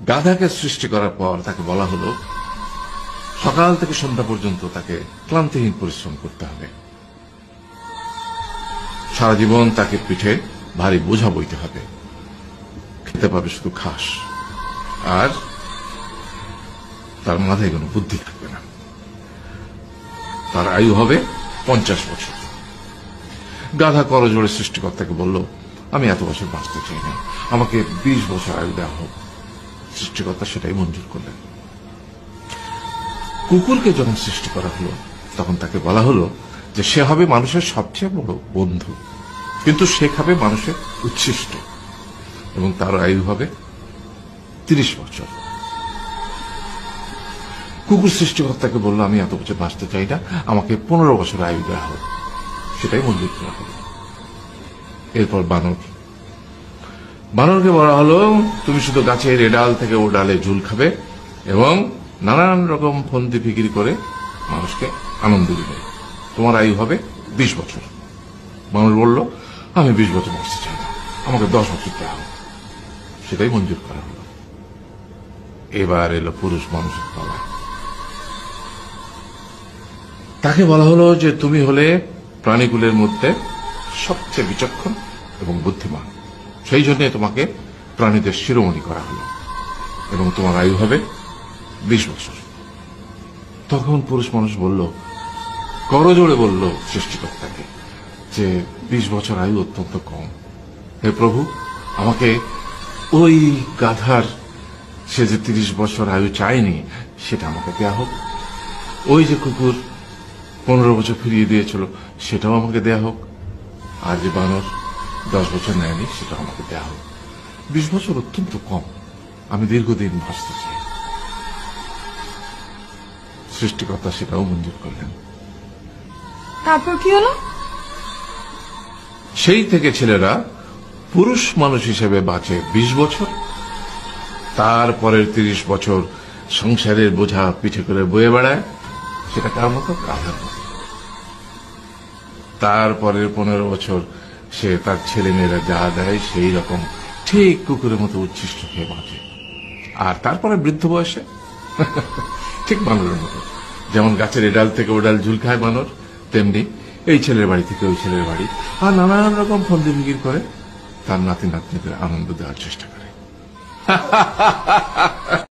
গাধাকে সৃষ্টি করার পর তাকে বলা হলো সকাল থেকে সন্ধ্যা পর্যন্ত তাকে ক্লান্তিহীন পরিশ্রম করতে হবে, সারা জীবন তাকে পিঠে ভারী বোঝা বইতে হবে, খেতে পাবে শুধু ঘাস, আর তার মাথায় কোনো বুদ্ধি থাকবে না। তার আয়ু হবে 50 বছর। গাধা করজোড়ে সৃষ্টিকর্তাকে বলল, আমি এত বছর বাঁচতে চাই না, আমাকে 20 বছর আয়ু দেওয়া হোক। সৃষ্টিকর্তা সেটাই মঞ্জুর করলেন। কুকুরকে যখন সৃষ্টি করা হলো তখন তাকে বলা হলো যে সে হবে মানুষের সবচেয়ে বড় বন্ধু, কিন্তু সে খাবে মানুষের উচ্ছিষ্ট, এবং তার আয়ু হবে 30 বছর। কুকুর সৃষ্টিকর্তাকে বলল, আমি এত বছর বাঁচতে চাই না, আমাকে 15 বছর আয়ু দেওয়া হোক। সেটাই মঞ্জুর করা হলো। এরপর বানরকে বলা হলো, তুমি শুধু গাছের এ ডাল থেকে ও ডালে ঝুল খাবে এবং নানান রকম ফন্দি ফিকির করে মানুষকে আনন্দ দিবে, তোমার আয়ু হবে 20 বছর। বানর বলল, আমি 20 বছর বাঁচতে চাই না, আমাকে 10 বছর দেওয়া হোক। সেটাই মঞ্জুর করা হলো। এবার এলো পুরুষ মানুষের পালা। তাকে বলা হলো যে তুমি হলে প্রাণীকুলের মধ্যে সবচেয়ে বিচক্ষণ এবং বুদ্ধিমান, সেই জন্য তোমাকে প্রাণীদের শিরোমণি করা হলো এবং তোমার আয়ু হবে 20 বছর। তখন পুরুষ মানুষ বলল, করজোড়ে বলল সৃষ্টিকর্তাকে যে 20 বছর আয়ু অত্যন্ত কম, হে প্রভু, আমাকে ওই গাধার সে যে 30 বছর আয়ু চায়নি সেটা আমাকে দেয়া হোক, ওই যে কুকুর 15 বছর ফিরিয়ে দিয়েছিল সেটাও আমাকে দেয়া হোক, আর যে বানর 10 বছর নেয়নি সেটাও আমাকে দেয়া হোক। 20 বছর অত্যন্ত কম, আমি দীর্ঘদিন বাঁচতে চাই। সৃষ্টিকর্তা সেটাও মঞ্জুর করলেন। তারপর কি হলো? সেই থেকে ছেলেরা পুরুষ মানুষ হিসেবে বাঁচে 20 বছর, তারপরের 30 বছর সংসারের বোঝা পিঠে করে বয়ে বেড়ায়, সেটা কার মতো? গাধার মতো। তারপরের 15 বছর সে তার ছেলে মেয়েরা যা দেয় সেই রকম ঠিক কুকুরের মতো উচ্ছিষ্ট খেয়ে বাঁচে। আর তারপরে বৃদ্ধ বয়সে ঠিক বানরের মতো, যেমন গাছের এডাল থেকে ওডাল ঝুল খায় বানর, তেমনি এই ছেলের বাড়ি থেকে ওই ছেলের বাড়ি, আর নানান রকম ফন্দি ফিকির করে তার নাতি নাতনিদের আনন্দ দেওয়ার চেষ্টা করে।